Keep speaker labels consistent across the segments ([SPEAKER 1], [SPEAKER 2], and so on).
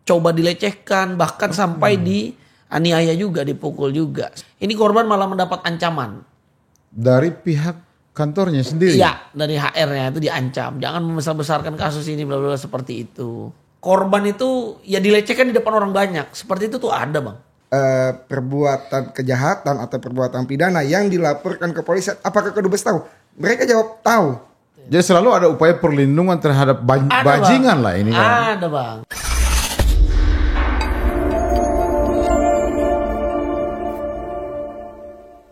[SPEAKER 1] coba dilecehkan, bahkan sampai dianiaya juga, dipukul juga. Ini korban malah mendapat ancaman.
[SPEAKER 2] Dari pihak kantornya sendiri?
[SPEAKER 1] Iya, dari HR-nya itu diancam. Jangan membesar-besarkan kasus ini, bla bla seperti itu. Korban itu ya dilecehkan di depan orang banyak. Seperti itu tuh ada, Bang.
[SPEAKER 3] Perbuatan kejahatan atau perbuatan pidana yang dilaporkan ke polisi, apakah kedubes tahu? Mereka jawab tahu.
[SPEAKER 2] Jadi selalu ada upaya perlindungan terhadap bajingan lah ini kan.
[SPEAKER 1] Ada, Bang.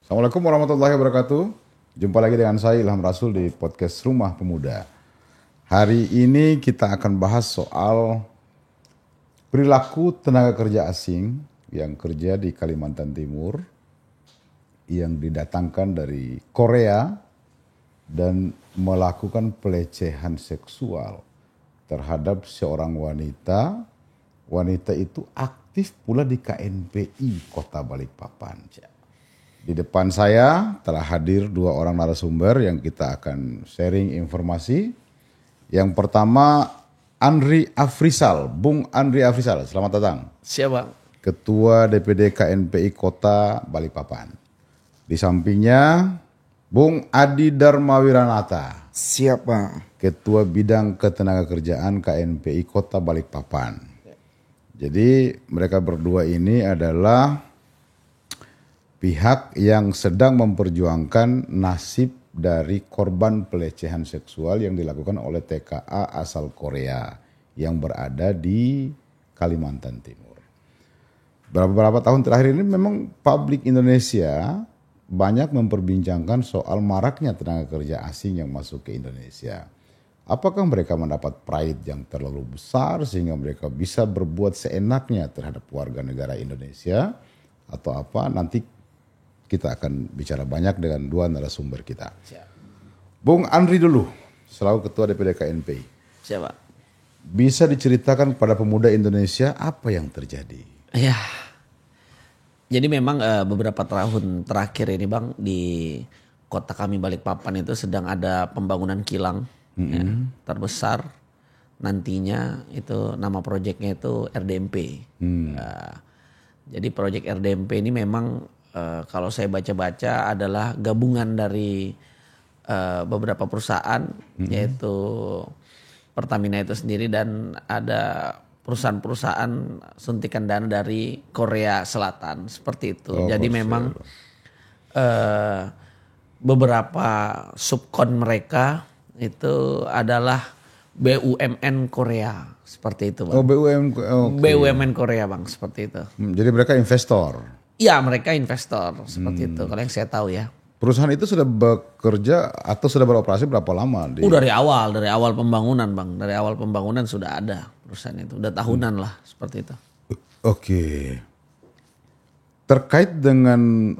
[SPEAKER 2] Assalamualaikum warahmatullahi wabarakatuh. Jumpa lagi dengan saya Ilham Rasul di podcast Rumah Pemuda. Hari ini kita akan bahas soal perilaku tenaga kerja asing yang kerja di Kalimantan Timur, yang didatangkan dari Korea dan melakukan pelecehan seksual terhadap seorang wanita. Wanita itu aktif pula di KNPI Kota Balikpapan. Di depan saya telah hadir dua orang narasumber yang kita akan sharing informasi. Yang pertama Andri Afrizal, Bung Andri Afrizal, selamat datang.
[SPEAKER 1] Siapa?
[SPEAKER 2] Ketua DPD KNPI Kota Balikpapan. Di sampingnya Bung Adi Darmawiranata.
[SPEAKER 3] Siapa?
[SPEAKER 2] Ketua Bidang Ketenagakerjaan KNPI Kota Balikpapan. Jadi mereka berdua ini adalah pihak yang sedang memperjuangkan nasib dari korban pelecehan seksual yang dilakukan oleh TKA asal Korea yang berada di Kalimantan Timur. Beberapa tahun terakhir ini memang publik Indonesia banyak memperbincangkan soal maraknya tenaga kerja asing yang masuk ke Indonesia. Apakah mereka mendapat pride yang terlalu besar sehingga mereka bisa berbuat seenaknya terhadap warga negara Indonesia atau apa? Nanti kita akan bicara banyak dengan dua narasumber kita.
[SPEAKER 1] Siap.
[SPEAKER 2] Bung Andri dulu, selaku Ketua DPD KNPI.
[SPEAKER 1] Siapa?
[SPEAKER 2] Bisa diceritakan kepada pemuda Indonesia apa yang terjadi?
[SPEAKER 1] Ya, jadi memang beberapa tahun terakhir ini Bang, di kota kami Balikpapan itu sedang ada pembangunan kilang ya, terbesar nantinya. Itu nama proyeknya itu RDMP. Jadi proyek RDMP ini memang kalau saya baca-baca adalah gabungan dari beberapa perusahaan, yaitu Pertamina itu sendiri dan ada perusahaan-perusahaan suntikan dana dari Korea Selatan seperti itu. Jadi memang beberapa subkon mereka itu adalah BUMN Korea seperti itu, Bang.
[SPEAKER 2] Oh,
[SPEAKER 1] BUMN Korea, Bang, seperti itu.
[SPEAKER 2] Jadi mereka investor.
[SPEAKER 1] Iya, mereka investor seperti itu. Kalau yang saya tahu ya.
[SPEAKER 2] Perusahaan itu sudah bekerja atau sudah beroperasi berapa lama?
[SPEAKER 1] Dari awal pembangunan, Bang. Dari awal pembangunan sudah ada perusahaan itu. Udah tahunan lah seperti itu.
[SPEAKER 2] Oke. Terkait dengan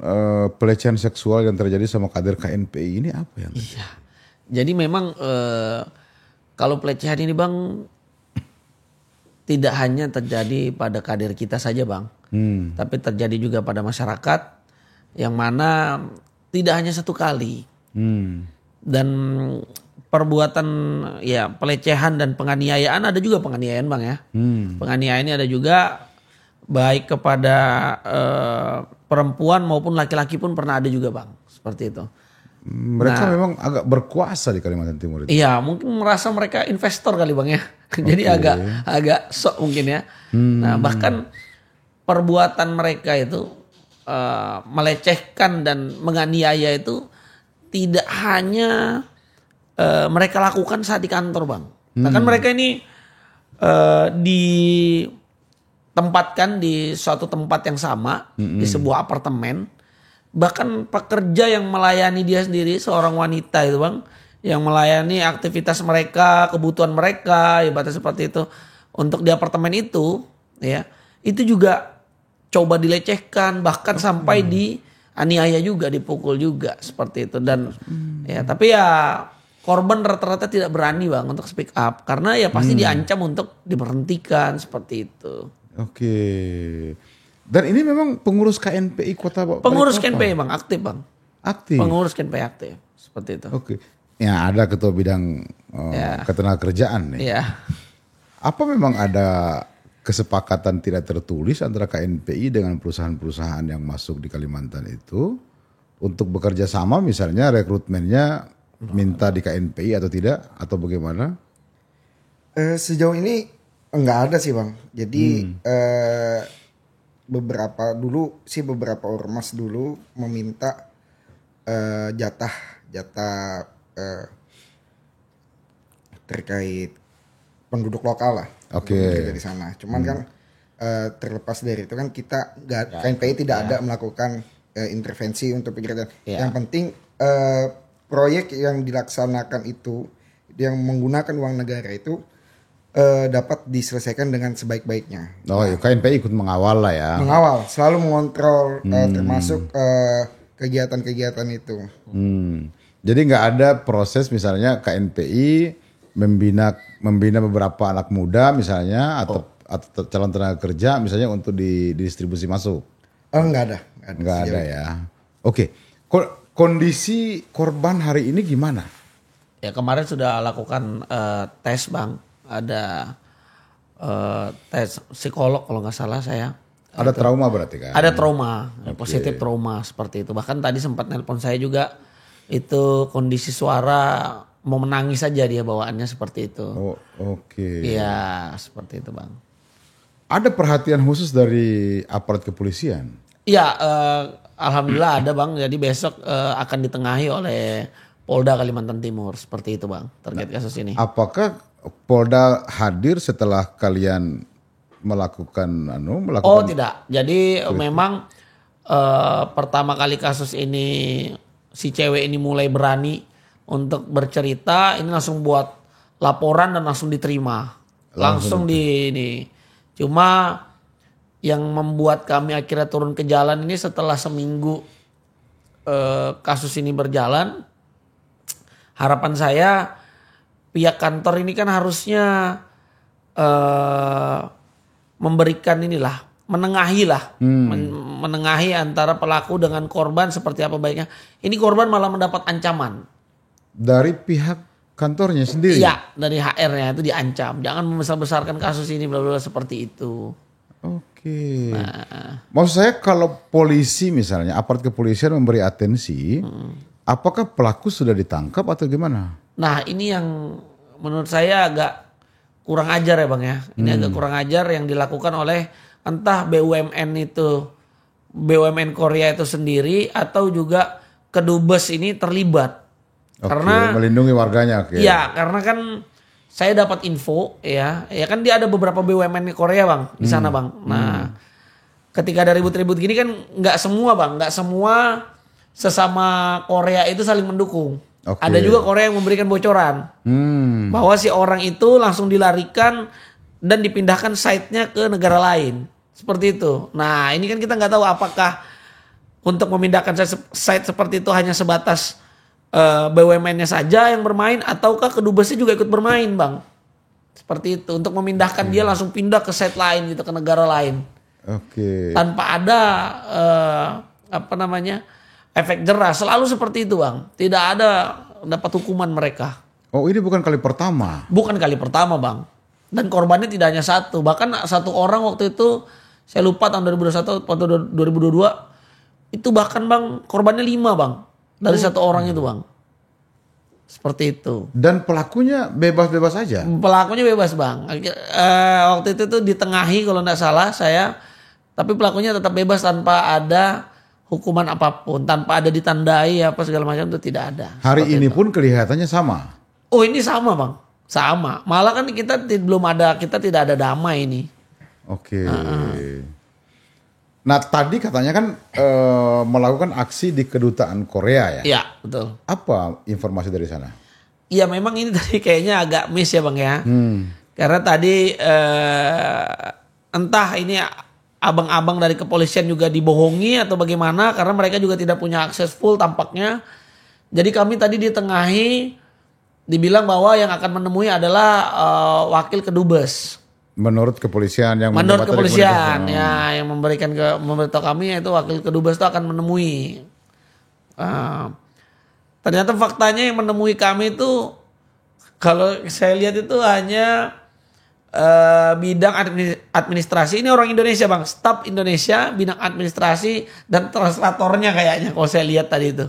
[SPEAKER 2] pelecehan seksual yang terjadi sama kader KNPI ini apa yang terjadi?
[SPEAKER 1] Iya. Jadi memang kalau pelecehan ini, Bang, tidak hanya terjadi pada kader kita saja, Bang. Tapi terjadi juga pada masyarakat yang mana tidak hanya satu kali. Dan perbuatan ya pelecehan dan penganiayaan, ada juga penganiayaan, Bang, ya. Penganiayaan ini ada juga baik kepada perempuan maupun laki-laki pun pernah ada juga, Bang. Seperti itu.
[SPEAKER 2] Mereka memang agak berkuasa di Kalimantan Timur itu.
[SPEAKER 1] Iya, mungkin merasa mereka investor kali, Bang, ya. Jadi agak sok mungkin ya. Nah, bahkan perbuatan mereka itu melecehkan dan menganiaya itu tidak hanya mereka lakukan saat di kantor, Bang. Nah, kan mereka ini ditempatkan di suatu tempat yang sama, di sebuah apartemen. Bahkan pekerja yang melayani dia sendiri, seorang wanita itu, Bang, yang melayani aktivitas mereka, kebutuhan mereka, ibaratnya seperti itu untuk di apartemen itu, ya, itu juga coba dilecehkan, bahkan sampai dianiaya juga, dipukul juga seperti itu. Dan ya, tapi ya korban rata-rata tidak berani, Bang, untuk speak up karena ya pasti diancam untuk diberhentikan seperti itu.
[SPEAKER 2] Oke. Dan ini memang pengurus KNPI Kota Balikpapan.
[SPEAKER 1] Pengurus KNPI, Bang, aktif, Bang.
[SPEAKER 2] Aktif.
[SPEAKER 1] Pengurus KNPI aktif seperti itu.
[SPEAKER 2] Oke. Ya, ada ketua bidang ketenagakerjaan nih.
[SPEAKER 1] Iya.
[SPEAKER 2] Apa memang ada kesepakatan tidak tertulis antara KNPI dengan perusahaan-perusahaan yang masuk di Kalimantan itu untuk bekerja sama, misalnya rekrutmennya minta di KNPI atau tidak, atau bagaimana?
[SPEAKER 3] Sejauh ini enggak ada sih Bang. Jadi beberapa ormas dulu meminta jatah terkait penduduk lokal lah.
[SPEAKER 2] Oke.
[SPEAKER 3] Dari sana. Cuman kan terlepas dari itu kan kita KNPI tidak ada melakukan intervensi untuk pekerjaan. Yang penting proyek yang dilaksanakan itu yang menggunakan uang negara itu dapat diselesaikan dengan sebaik-baiknya.
[SPEAKER 2] Oh, KNPI ikut mengawal lah ya.
[SPEAKER 3] Mengawal, selalu mengontrol termasuk kegiatan-kegiatan itu.
[SPEAKER 2] Jadi nggak ada proses misalnya KNPI membina beberapa anak muda misalnya atau calon tenaga kerja misalnya untuk didistribusi masuk.
[SPEAKER 3] Enggak
[SPEAKER 2] ada ya. Oke. Kondisi korban hari ini gimana?
[SPEAKER 1] Ya kemarin sudah lakukan tes Bang. Ada tes psikolog kalau nggak salah saya.
[SPEAKER 2] Ada trauma berarti kan?
[SPEAKER 1] Ada trauma, positif trauma seperti itu. Bahkan tadi sempat nelpon saya juga, itu kondisi suara mau menangis saja dia bawaannya seperti itu.
[SPEAKER 2] Oh, oke.
[SPEAKER 1] Iya, seperti itu Bang.
[SPEAKER 2] Ada perhatian khusus dari aparat kepolisian?
[SPEAKER 1] Iya, alhamdulillah ada Bang. Jadi besok akan ditengahi oleh Polda Kalimantan Timur, seperti itu Bang, terkait kasus ini.
[SPEAKER 2] Apakah Polda hadir setelah kalian melakukan
[SPEAKER 1] Oh tidak. Jadi memang pertama kali kasus ini si cewek ini mulai berani untuk bercerita, ini langsung buat laporan dan langsung diterima. Langsung ini. Cuma yang membuat kami akhirnya turun ke jalan ini setelah seminggu kasus ini berjalan, harapan saya pihak kantor ini kan harusnya memberikan menengahi antara pelaku dengan korban seperti apa baiknya. Ini korban malah mendapat ancaman
[SPEAKER 2] dari pihak kantornya sendiri.
[SPEAKER 1] Iya, dari HR-nya itu diancam, jangan membesar-besarkan kasus ini bla bla seperti itu.
[SPEAKER 2] Oke. Maksud saya kalau polisi misalnya aparat kepolisian memberi atensi, apakah pelaku sudah ditangkap atau gimana?
[SPEAKER 1] Nah, ini yang menurut saya agak kurang ajar ya Bang ya. Ini agak kurang ajar yang dilakukan oleh entah BUMN Korea itu sendiri atau juga Kedubes ini terlibat. Karena
[SPEAKER 2] melindungi warganya.
[SPEAKER 1] Iya, karena kan saya dapat info ya kan dia ada beberapa BUMN Korea Bang di sana Bang. Nah, ketika ada ribut-ribut gini kan nggak semua sesama Korea itu saling mendukung. Ada juga Korea yang memberikan bocoran bahwa si orang itu langsung dilarikan dan dipindahkan site-nya ke negara lain. Seperti itu. Nah, ini kan kita nggak tahu apakah untuk memindahkan site seperti itu hanya sebatas BUMN-nya saja yang bermain ataukah Kedubesnya juga ikut bermain Bang. Seperti itu. Untuk memindahkan dia langsung pindah ke site lain gitu, ke negara lain. Tanpa ada efek jerah. Selalu seperti itu Bang. Tidak ada dapat hukuman mereka.
[SPEAKER 2] Oh, ini bukan kali pertama?
[SPEAKER 1] Bukan kali pertama Bang. Dan korbannya tidak hanya satu. Bahkan satu orang waktu itu, saya lupa tahun 2021 atau 2022. Itu bahkan Bang, korbannya 5 Bang. Dari satu orang itu Bang. Seperti itu.
[SPEAKER 2] Dan pelakunya bebas-bebas aja?
[SPEAKER 1] Pelakunya bebas Bang. Waktu itu tuh ditengahi kalau tidak salah saya. Tapi pelakunya tetap bebas tanpa ada hukuman apapun. Tanpa ada ditandai apa segala macam itu tidak ada.
[SPEAKER 2] Hari ini pun kelihatannya sama?
[SPEAKER 1] Oh ini sama Bang. Sama. Malah kan kita tidak ada damai ini.
[SPEAKER 2] Oke. Nah tadi katanya kan melakukan aksi di kedutaan Korea ya?
[SPEAKER 1] Iya betul.
[SPEAKER 2] Apa informasi dari sana?
[SPEAKER 1] Iya memang ini tadi kayaknya agak miss ya Bang ya. Karena tadi entah ini abang-abang dari kepolisian juga dibohongi atau bagaimana. Karena mereka juga tidak punya akses full tampaknya. Jadi kami tadi ditengahi dibilang bahwa yang akan menemui adalah wakil Kedubes.
[SPEAKER 2] Menurut kepolisian yang
[SPEAKER 1] yang memberitahu kami yaitu wakil Kedubes itu akan menemui. Ternyata faktanya yang menemui kami itu kalau saya lihat itu hanya bidang administrasi. Ini orang Indonesia bang, staf Indonesia, bidang administrasi dan translatornya kayaknya kalau saya lihat tadi itu.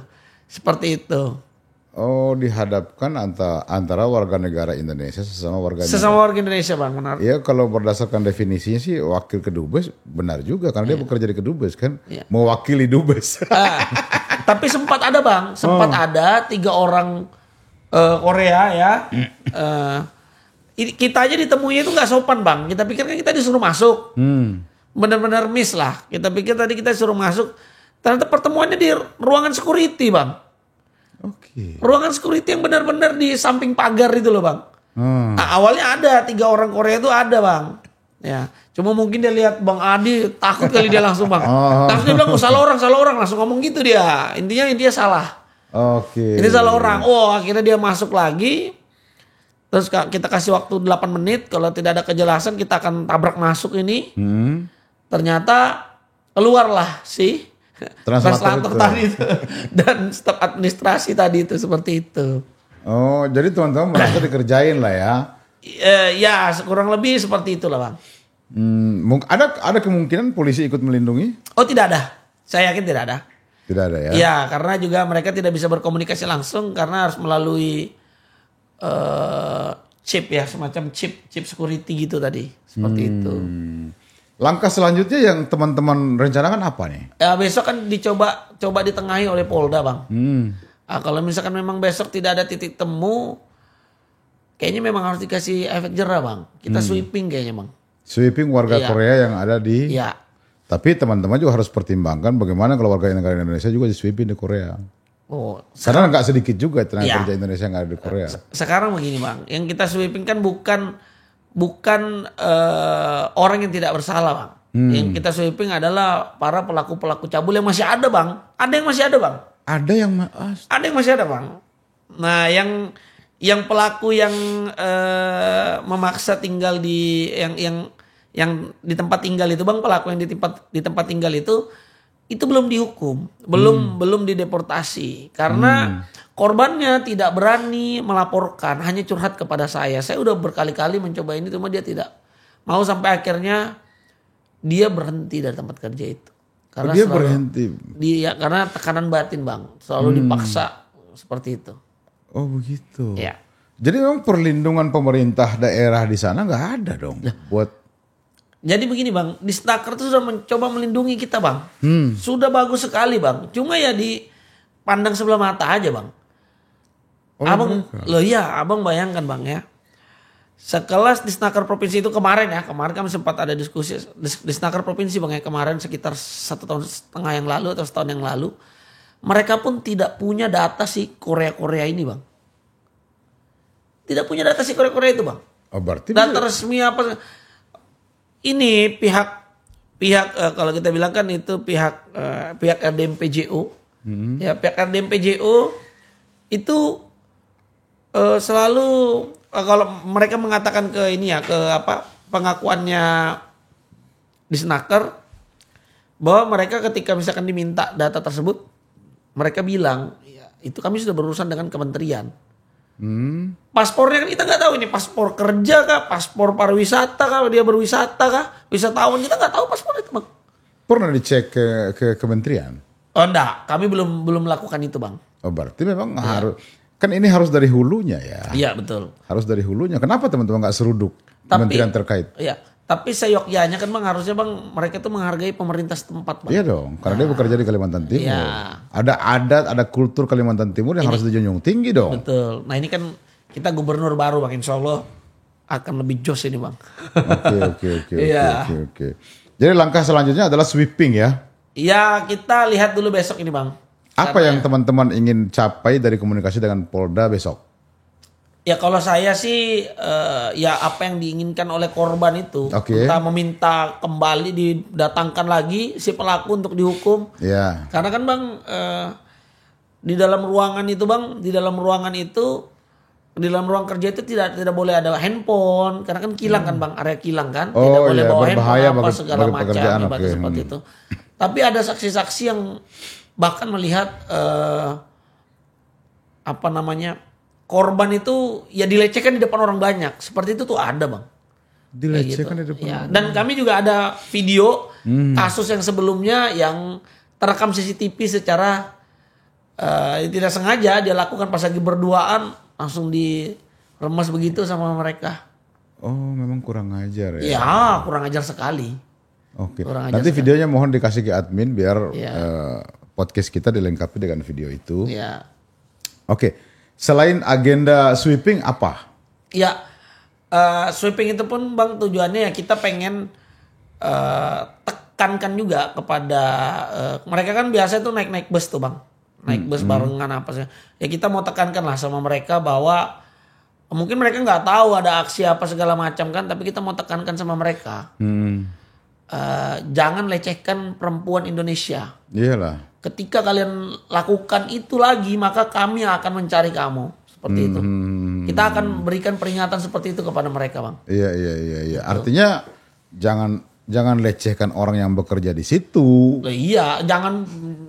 [SPEAKER 1] Seperti itu.
[SPEAKER 2] Oh, dihadapkan antara warga negara Indonesia sesama warga
[SPEAKER 1] Indonesia bang, benar.
[SPEAKER 2] Iya, kalau berdasarkan definisinya sih wakil kedubes benar juga karena dia bekerja di kedubes kan, mewakili dubes.
[SPEAKER 1] Tapi sempat ada bang, ada 3 orang Korea ya. Kita aja ditemuinya itu nggak sopan bang. Kita pikir kan kita disuruh masuk, benar-benar miss lah. Kita pikir tadi kita disuruh masuk, ternyata pertemuannya di ruangan security bang.
[SPEAKER 2] Oke.
[SPEAKER 1] Ruangan security yang benar-benar di samping pagar itu loh bang. Nah, awalnya ada 3 orang Korea itu ada bang. Ya, cuma mungkin dia lihat Bang Adi takut kali dia langsung bang. Terus dia bilang salah orang langsung ngomong gitu dia. Intinya salah.
[SPEAKER 2] Oke.
[SPEAKER 1] Ini salah orang. Oh, akhirnya dia masuk lagi. Terus kita kasih waktu 8 menit. Kalau tidak ada kejelasan kita akan tabrak masuk ini. Ternyata keluarlah si translator tadi itu dan staf administrasi tadi itu seperti itu.
[SPEAKER 2] Oh, jadi teman-teman merasa dikerjain lah ya?
[SPEAKER 1] Ya, kurang lebih seperti itulah bang.
[SPEAKER 2] Ada kemungkinan polisi ikut melindungi?
[SPEAKER 1] Oh tidak ada, saya yakin tidak ada.
[SPEAKER 2] Tidak ada ya?
[SPEAKER 1] Ya, karena juga mereka tidak bisa berkomunikasi langsung karena harus melalui chip ya, semacam chip security gitu tadi, seperti itu.
[SPEAKER 2] Langkah selanjutnya yang teman-teman rencanakan apa nih?
[SPEAKER 1] Ya besok kan coba ditengahi oleh Polda bang. Nah, kalau misalkan memang besok tidak ada titik temu, kayaknya memang harus dikasih efek jerah bang. Kita sweeping kayaknya bang.
[SPEAKER 2] Sweeping warga Korea yang ada di.
[SPEAKER 1] Iya.
[SPEAKER 2] Tapi teman-teman juga harus pertimbangkan bagaimana kalau warga negara Indonesia juga di sweeping di Korea.
[SPEAKER 1] Oh,
[SPEAKER 2] karena nggak sedikit juga tenaga kerja Indonesia yang ada di Korea.
[SPEAKER 1] Sekarang begini bang, yang kita sweeping kan bukan orang yang tidak bersalah bang. Yang kita sweeping adalah para pelaku cabul yang masih ada bang. Ada yang masih ada bang.
[SPEAKER 2] Ada yang masih ada
[SPEAKER 1] bang. Nah yang pelaku yang memaksa tinggal di yang di tempat tinggal itu bang, pelaku yang di tempat tinggal itu belum dihukum, belum dideportasi karena korbannya tidak berani melaporkan, hanya curhat kepada saya. Saya udah berkali-kali mencoba ini, cuma dia tidak mau, sampai akhirnya dia berhenti dari tempat kerja itu. Karena
[SPEAKER 2] dia berhenti?
[SPEAKER 1] Karena tekanan batin bang, selalu dipaksa seperti itu.
[SPEAKER 2] Oh begitu.
[SPEAKER 1] Ya.
[SPEAKER 2] Jadi memang perlindungan pemerintah daerah di sana nggak ada dong buat.
[SPEAKER 1] Jadi begini bang, Disnaker itu sudah mencoba melindungi kita bang. Sudah bagus sekali bang. Cuma ya dipandang sebelah mata aja bang. Abang bayangkan bang ya. Sekelas Disnaker provinsi itu kemarin kami sempat ada diskusi Disnaker provinsi bang ya, kemarin sekitar 1,5 tahun yang lalu atau setahun yang lalu. Mereka pun tidak punya data si Korea ini bang. Tidak punya data si Korea itu bang.
[SPEAKER 2] Oh, berarti
[SPEAKER 1] data resmi apa? Ini pihak kalau kita bilang kan itu pihak RDM PJO. Ya, pihak RDM PJO itu selalu kalau mereka mengatakan ke pengakuannya Disnaker bahwa mereka ketika misalkan diminta data tersebut, mereka bilang ya, itu kami sudah berurusan dengan kementerian. Paspornya kan kita nggak tahu ini paspor kerja kah, paspor pariwisata kah, dia berwisata kah, wisatawan, kita nggak tahu paspor itu bang.
[SPEAKER 2] Pernah dicek ke kementerian?
[SPEAKER 1] Oh enggak, kami belum melakukan itu bang.
[SPEAKER 2] Oh berarti memang harus, kan ini harus dari hulunya ya.
[SPEAKER 1] Iya betul.
[SPEAKER 2] Harus dari hulunya. Kenapa teman-teman nggak seruduk kementerian terkait?
[SPEAKER 1] Iya. Tapi seyogyanya kan bang, harusnya bang mereka tuh menghargai pemerintah setempat bang.
[SPEAKER 2] Iya dong, karena dia bekerja di Kalimantan Timur.
[SPEAKER 1] Iya.
[SPEAKER 2] Ada adat, ada kultur Kalimantan Timur yang harus dijunjung tinggi dong.
[SPEAKER 1] Betul. Nah ini kan kita gubernur baru bang, insya Allah akan lebih jos ini bang.
[SPEAKER 2] Oke. Jadi langkah selanjutnya adalah sweeping ya?
[SPEAKER 1] Iya, kita lihat dulu besok ini bang.
[SPEAKER 2] Apa yang teman-teman ingin capai dari komunikasi dengan Polda besok?
[SPEAKER 1] Ya kalau saya sih ya apa yang diinginkan oleh korban itu, kita meminta kembali didatangkan lagi si pelaku untuk dihukum.
[SPEAKER 2] Yeah.
[SPEAKER 1] Karena kan bang di dalam ruangan kerja itu tidak boleh ada handphone, karena kan kilang kan bang, area kilang kan, tidak boleh bawa handphone segala macam seperti itu. Tapi ada saksi-saksi yang bahkan melihat korban itu ya dilecehkan di depan orang banyak. Seperti itu tuh ada bang.
[SPEAKER 2] Dilecehkan di depan.
[SPEAKER 1] Ya. Dan kami juga ada video kasus yang sebelumnya yang terekam CCTV secara tidak sengaja dia lakukan pas lagi berduaan langsung diremes begitu sama mereka.
[SPEAKER 2] Oh, memang kurang ajar ya.
[SPEAKER 1] Ya, kurang ajar sekali.
[SPEAKER 2] Oke.
[SPEAKER 1] Kurang ajar
[SPEAKER 2] Nanti
[SPEAKER 1] sekali.
[SPEAKER 2] videonya mohon dikasih ke admin biar
[SPEAKER 1] Ya.
[SPEAKER 2] podcast kita dilengkapi dengan video itu.
[SPEAKER 1] Ya.
[SPEAKER 2] Oke. Selain agenda sweeping apa?
[SPEAKER 1] Ya, sweeping itu pun Bang tujuannya ya kita pengen tekankan juga kepada mereka kan biasa itu naik bus tuh Bang. Naik bus barengan apa sih. Ya kita mau tekankan lah sama mereka bahwa mungkin mereka nggak tahu ada aksi apa segala macam kan, tapi kita mau tekankan sama mereka. Jangan lecehkan perempuan Indonesia.
[SPEAKER 2] Iyalah.
[SPEAKER 1] Ketika kalian lakukan itu lagi, maka kami akan mencari kamu. Seperti itu. Kita akan berikan peringatan seperti itu kepada mereka, Bang.
[SPEAKER 2] Iya. Artinya jangan lecehkan orang yang bekerja di situ.
[SPEAKER 1] Iya, jangan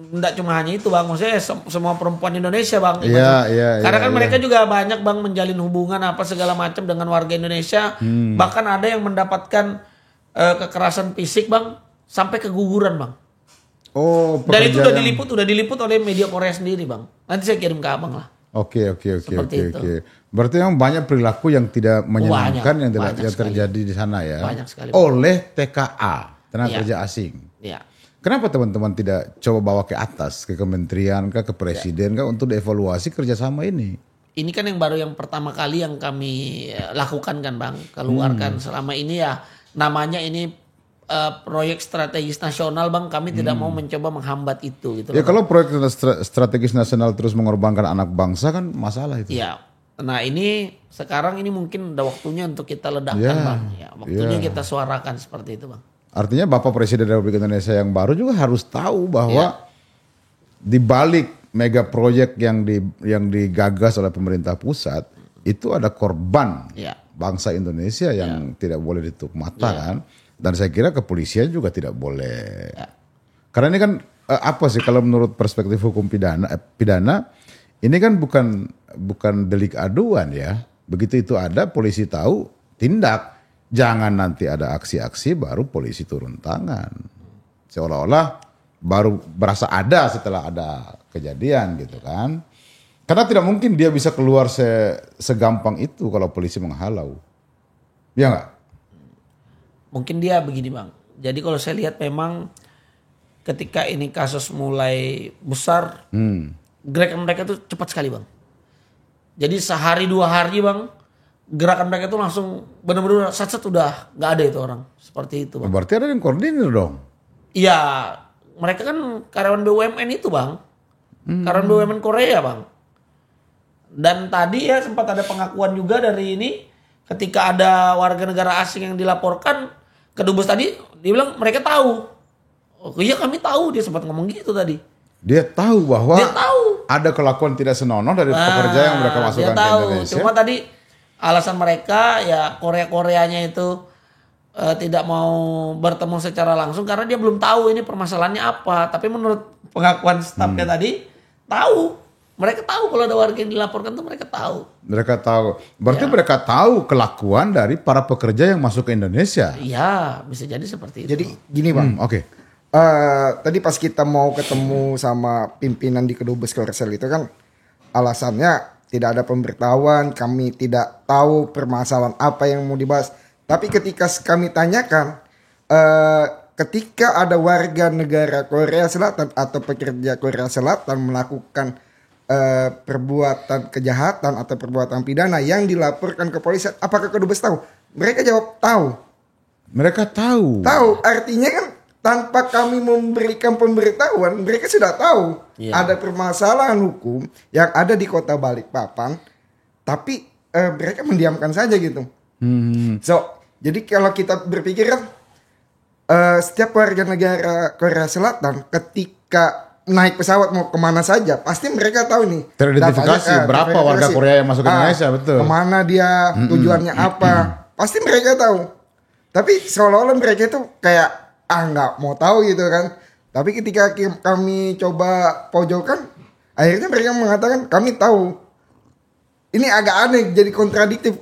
[SPEAKER 1] enggak cuma hanya itu, Bang. Maksudnya semua perempuan Indonesia, Bang.
[SPEAKER 2] Iya.
[SPEAKER 1] Karena kan mereka juga banyak, Bang, menjalin hubungan apa segala macam dengan warga Indonesia. Bahkan ada yang mendapatkan kekerasan fisik, Bang, sampai keguguran, Bang.
[SPEAKER 2] Oh,
[SPEAKER 1] dan itu udah diliput oleh media Korea sendiri, Bang. Nanti saya kirim ke Abang lah.
[SPEAKER 2] Oke. Berarti memang banyak perilaku yang tidak menyenangkan yang terjadi di sana ya.
[SPEAKER 1] Banyak sekali.
[SPEAKER 2] Oleh TKA, tenaga kerja asing.
[SPEAKER 1] Iya.
[SPEAKER 2] Kenapa teman-teman tidak coba bawa ke atas, ke kementerian, ke presiden, untuk dievaluasi kerjasama ini?
[SPEAKER 1] Ini kan yang baru yang pertama kali yang kami lakukan kan Bang. Keluarkan selama ini ya namanya ini proyek strategis nasional Bang. Kami tidak mau mencoba menghambat itu gitu.
[SPEAKER 2] Ya kalau proyek strategis nasional terus mengorbankan anak bangsa kan masalah itu.
[SPEAKER 1] Iya. Nah ini sekarang ini mungkin udah waktunya untuk kita ledakkan Bang. Ya, waktunya kita suarakan seperti itu Bang.
[SPEAKER 2] Artinya Bapak Presiden Republik Indonesia yang baru juga harus tahu bahwa di balik mega proyek yang digagas oleh pemerintah pusat itu ada korban bangsa Indonesia yang tidak boleh ditutup mata kan. Dan saya kira kepolisian juga tidak boleh. Karena ini kan apa sih kalau menurut perspektif hukum pidana ini kan bukan delik aduan ya. Begitu itu ada polisi tahu tindak. Jangan nanti ada aksi-aksi baru polisi turun tangan. Seolah-olah baru berasa ada setelah ada kejadian gitu kan. Karena tidak mungkin dia bisa keluar segampang itu kalau polisi menghalau. Ya enggak?
[SPEAKER 1] Mungkin dia begini Bang. Jadi kalau saya lihat memang ketika ini kasus mulai besar, gerakan mereka tuh cepat sekali Bang. Jadi sehari 2 hari Bang, gerakan mereka tuh langsung benar-benar sat-sat udah nggak ada itu orang seperti itu Bang.
[SPEAKER 2] Berarti ada yang koordinir dong?
[SPEAKER 1] Iya, mereka kan karyawan BUMN itu Bang, karyawan BUMN Korea Bang. Dan tadi ya sempat ada pengakuan juga dari ini, ketika ada warga negara asing yang dilaporkan ke Dubes tadi, dia bilang mereka tahu. Oh iya kami tahu, dia sempat ngomong gitu tadi.
[SPEAKER 2] Dia tahu bahwa ada kelakuan tidak senonoh dari pekerja yang mereka masukkan ke Indonesia.
[SPEAKER 1] Cuma tadi alasan mereka ya Korea-Koreanya itu tidak mau bertemu secara langsung karena dia belum tahu ini permasalahannya apa. Tapi menurut pengakuan stafnya tadi tahu. Mereka tahu kalau ada warga yang dilaporkan tuh mereka tahu.
[SPEAKER 2] Mereka tahu. Berarti mereka tahu kelakuan dari para pekerja yang masuk ke Indonesia.
[SPEAKER 1] Iya, bisa jadi seperti itu.
[SPEAKER 3] Jadi gini Bang.
[SPEAKER 2] Oke.
[SPEAKER 3] Tadi pas kita mau ketemu sama pimpinan di Kedubes Korsel itu kan alasannya tidak ada pemberitahuan, kami tidak tahu permasalahan apa yang mau dibahas. Tapi ketika kami tanyakan, ketika ada warga negara Korea Selatan atau pekerja Korea Selatan melakukan perbuatan kejahatan atau perbuatan pidana yang dilaporkan ke polisi, apakah Kedubes tahu? Mereka jawab tahu.
[SPEAKER 2] Mereka tahu.
[SPEAKER 3] Tahu, artinya kan tanpa kami memberikan pemberitahuan, mereka sudah tahu ada permasalahan hukum yang ada di Kota Balikpapan, tapi mereka mendiamkan saja gitu. So, jadi kalau kita berpikir kan, setiap warga negara Korea Selatan ketika naik pesawat mau kemana saja, pasti mereka tahu nih.
[SPEAKER 2] Teridentifikasi berapa warga Korea yang masuk ke Indonesia, betul.
[SPEAKER 3] Kemana dia, tujuannya apa, pasti mereka tahu. Tapi seolah-olah mereka itu kayak nggak mau tahu gitu kan. Tapi ketika kami coba pojokkan, akhirnya mereka mengatakan kami tahu. Ini agak aneh, jadi kontradiktif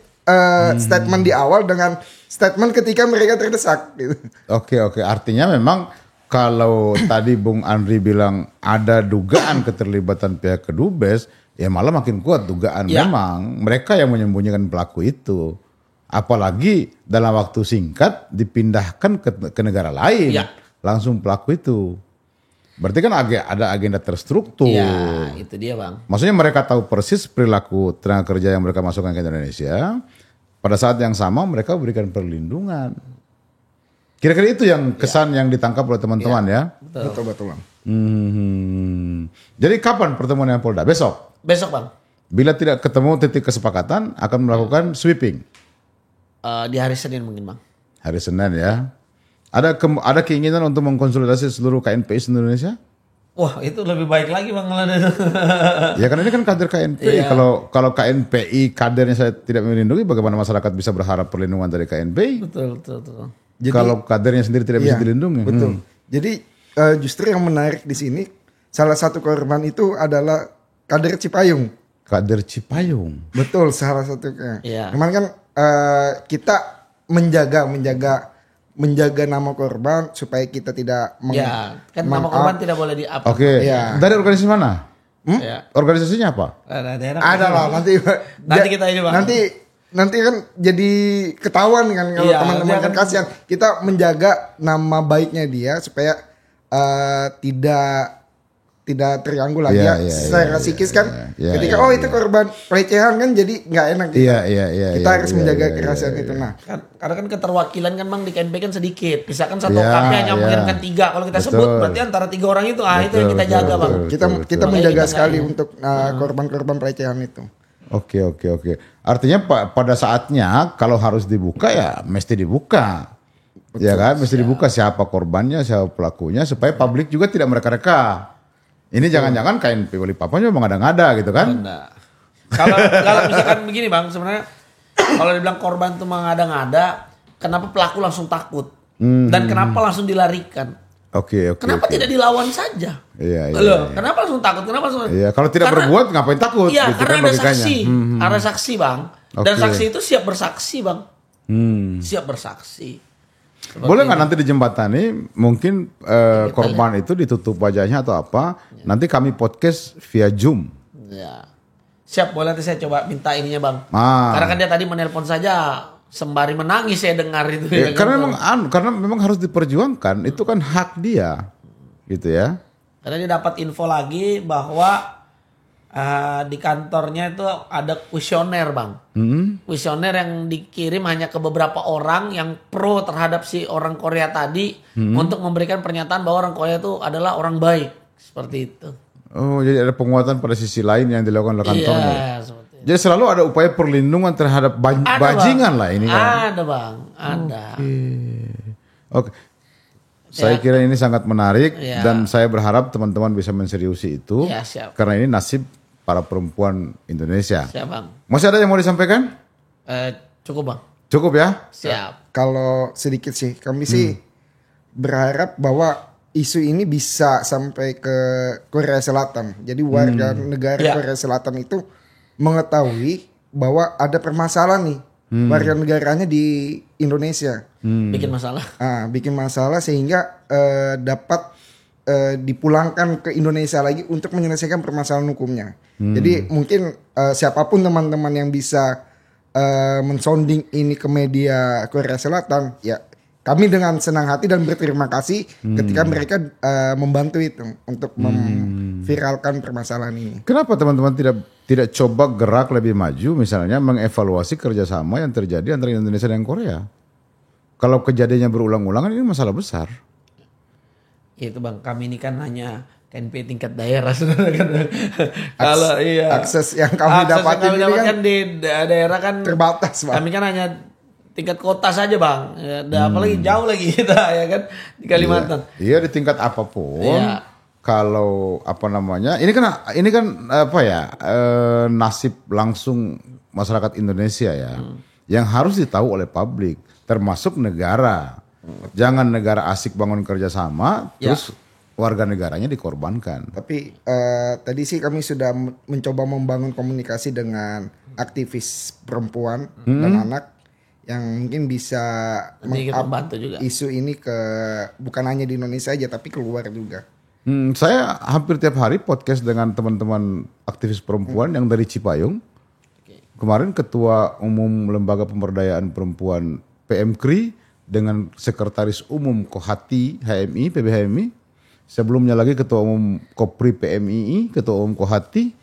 [SPEAKER 3] statement di awal dengan statement ketika mereka terdesak gitu.
[SPEAKER 2] Oke, artinya memang kalau tadi Bung Andri bilang ada dugaan keterlibatan pihak Kedubes, ya malah makin kuat dugaan memang mereka yang menyembunyikan pelaku itu. Apalagi dalam waktu singkat dipindahkan ke negara lain, langsung pelaku itu. Berarti kan ada agenda terstruktur.
[SPEAKER 1] Ya, itu dia Bang.
[SPEAKER 2] Maksudnya mereka tahu persis perilaku tenaga kerja yang mereka masukkan ke Indonesia. Pada saat yang sama mereka berikan perlindungan. Kira-kira itu yang kesan yang ditangkap oleh teman-teman ya.
[SPEAKER 3] Betul Bang.
[SPEAKER 2] Jadi kapan pertemuan dengan Polda? Besok?
[SPEAKER 1] Besok Bang.
[SPEAKER 2] Bila tidak ketemu titik kesepakatan akan melakukan sweeping.
[SPEAKER 1] Di hari Senin mungkin Bang.
[SPEAKER 2] Hari Senin ya. Ada keinginan untuk mengkonsolidasi seluruh KNPI Indonesia?
[SPEAKER 1] Wah itu lebih baik lagi Bang.
[SPEAKER 2] Ya karena ini kan kader KNPI. Kalau KNPI kadernya saya tidak melindungi, bagaimana masyarakat bisa berharap perlindungan dari KNPI?
[SPEAKER 1] Betul.
[SPEAKER 3] Jadi,
[SPEAKER 2] kalau kadernya sendiri tidak bisa dilindungi.
[SPEAKER 3] Betul. Jadi justru yang menarik di sini salah satu korban itu adalah kader Cipayung.
[SPEAKER 2] Kader Cipayung.
[SPEAKER 3] Betul, salah satunya.
[SPEAKER 1] Iya.
[SPEAKER 3] Memang kan kita menjaga nama korban supaya kita tidak
[SPEAKER 1] kan nama korban tidak boleh di-up.
[SPEAKER 2] Oke.
[SPEAKER 3] Ya.
[SPEAKER 2] Dari organisasi mana?
[SPEAKER 1] Ya.
[SPEAKER 2] Organisasinya apa?
[SPEAKER 3] Ada lah nanti
[SPEAKER 1] kita ini Bang.
[SPEAKER 3] Nanti kan jadi ketahuan kan kalau teman-teman kan kasihan. Kita menjaga nama baiknya dia supaya tidak terganggu lagi secara psikis kan. Ketika itu korban pelecehan kan jadi nggak enak. Kita harus menjaga kerahasiaan itu. Nah,
[SPEAKER 1] karena kan keterwakilan kan Bang di KNP kan sedikit. Misalkan satu KP hanya mengirimkan 3. Kalau kita sebut berarti antara 3 orang itu itu yang kita jaga Bang.
[SPEAKER 3] Kita menjaga sekali untuk korban-korban pelecehan itu.
[SPEAKER 2] Oke. Artinya pada saatnya kalau harus dibuka ya mesti dibuka. Betul, ya kan, mesti dibuka siapa korbannya, siapa pelakunya supaya publik juga tidak mereka-reka. Ini jangan-jangan KNP Balikpapan memang ada-ngada gitu kan?
[SPEAKER 1] Kalau misalkan begini Bang, sebenarnya kalau dibilang korban itu mengada-ngada, kenapa pelaku langsung takut? Dan kenapa langsung dilarikan?
[SPEAKER 2] Oke.
[SPEAKER 1] Kenapa tidak dilawan saja?
[SPEAKER 2] Iya.
[SPEAKER 1] Kenapa langsung takut? Kenapa langsung?
[SPEAKER 2] Iya, kalau tidak berbuat ngapain takut?
[SPEAKER 1] Iya,
[SPEAKER 2] gitu
[SPEAKER 1] karena
[SPEAKER 2] kan
[SPEAKER 1] ada saksi. Ada saksi Bang. Dan
[SPEAKER 2] Oke.
[SPEAKER 1] saksi itu siap bersaksi Bang. Siap bersaksi.
[SPEAKER 2] Boleh nggak nanti dijembatani mungkin korban itu ditutup wajahnya atau apa? Nanti kami podcast via Zoom.
[SPEAKER 1] Ya. Siap, boleh nanti saya coba minta ininya Bang.
[SPEAKER 2] Ah.
[SPEAKER 1] Karena kan dia tadi menelpon saja sembari menangis saya dengar itu.
[SPEAKER 2] Karena memang harus diperjuangkan, itu kan hak dia. Gitu ya.
[SPEAKER 1] Karena dia dapat info lagi bahwa di kantornya itu ada kuesioner Bang. Kuesioner yang dikirim hanya ke beberapa orang yang pro terhadap si orang Korea tadi untuk memberikan pernyataan bahwa orang Korea itu adalah orang baik. Seperti itu.
[SPEAKER 2] Oh, jadi ada penguatan pada sisi lain yang dilakukan oleh kantornya.
[SPEAKER 1] Iya, seperti itu.
[SPEAKER 2] Jadi selalu ada upaya perlindungan terhadap bajingan lah ini kan.
[SPEAKER 1] Ada Bang, ada.
[SPEAKER 2] Oke. Saya kira ini sangat menarik dan saya berharap teman-teman bisa menseriusi itu.
[SPEAKER 1] Ya, siap.
[SPEAKER 2] Karena ini nasib para perempuan Indonesia.
[SPEAKER 1] Siap Bang.
[SPEAKER 2] Masih ada yang mau disampaikan?
[SPEAKER 1] Cukup Bang.
[SPEAKER 2] Cukup ya?
[SPEAKER 1] Siap.
[SPEAKER 3] Kalau sedikit sih, kami sih berharap bahwa isu ini bisa sampai ke Korea Selatan. Jadi warga negara Korea Selatan itu mengetahui bahwa ada permasalahan nih warga negaranya di Indonesia.
[SPEAKER 1] Bikin masalah.
[SPEAKER 3] Bikin masalah sehingga dapat dipulangkan ke Indonesia lagi untuk menyelesaikan permasalahan hukumnya. Jadi mungkin siapapun teman-teman yang bisa mensounding ini ke media Korea Selatan, ya kami dengan senang hati dan berterima kasih ketika mereka membantu itu untuk memviralkan permasalahan ini.
[SPEAKER 2] Kenapa teman-teman tidak coba gerak lebih maju, misalnya mengevaluasi kerjasama yang terjadi antara Indonesia dan Korea? Kalau kejadiannya berulang-ulang ini masalah besar.
[SPEAKER 1] Itu Bang, kami ini kan hanya KNP tingkat daerah sebenarnya. Kalau
[SPEAKER 3] akses yang kami dapatin ini kan
[SPEAKER 1] di daerah kan
[SPEAKER 3] terbatas Bang.
[SPEAKER 1] Kami kan hanya tingkat kota saja Bang. Apalagi jauh lagi kita ya kan di Kalimantan.
[SPEAKER 2] Iya, di tingkat apapun. Kalau apa namanya? Ini kan apa ya? Nasib langsung masyarakat Indonesia ya. Yang harus ditahu oleh publik, termasuk negara. Jangan negara asik bangun kerjasama, terus warga negaranya dikorbankan.
[SPEAKER 3] Tapi tadi sih kami sudah mencoba membangun komunikasi dengan aktivis perempuan dan anak yang mungkin bisa
[SPEAKER 1] membantu juga
[SPEAKER 3] isu ini ke bukan hanya di Indonesia aja tapi keluar juga.
[SPEAKER 2] Saya hampir tiap hari podcast dengan teman-teman aktivis perempuan yang dari Cipayung. Kemarin Ketua Umum Lembaga Pemberdayaan Perempuan PMKRI dengan Sekretaris Umum Kohati HMI, PBHMI. Sebelumnya lagi Ketua Umum Kopri PMII, Ketua Umum Kohati.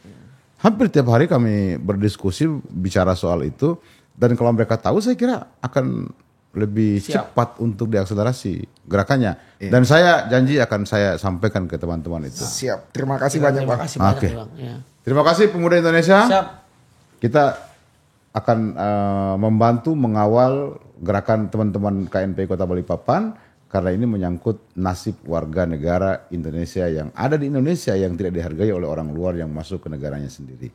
[SPEAKER 2] Hampir tiap hari kami berdiskusi bicara soal itu. Dan kalau mereka tahu saya kira akan lebih cepat untuk diakselerasi gerakannya. Dan saya janji akan saya sampaikan ke teman-teman itu.
[SPEAKER 3] Siap, terima kasih banyak Bang.
[SPEAKER 2] Oke. Terima kasih Pemuda Indonesia.
[SPEAKER 1] Siap.
[SPEAKER 2] Kita akan membantu mengawal gerakan teman-teman KNPI Kota Balikpapan karena ini menyangkut nasib warga negara Indonesia yang ada di Indonesia yang tidak dihargai oleh orang luar yang masuk ke negaranya sendiri.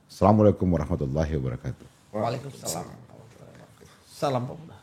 [SPEAKER 2] Assalamualaikum warahmatullahi wabarakatuh.
[SPEAKER 1] Waalaikumsalam. Salam pemuda.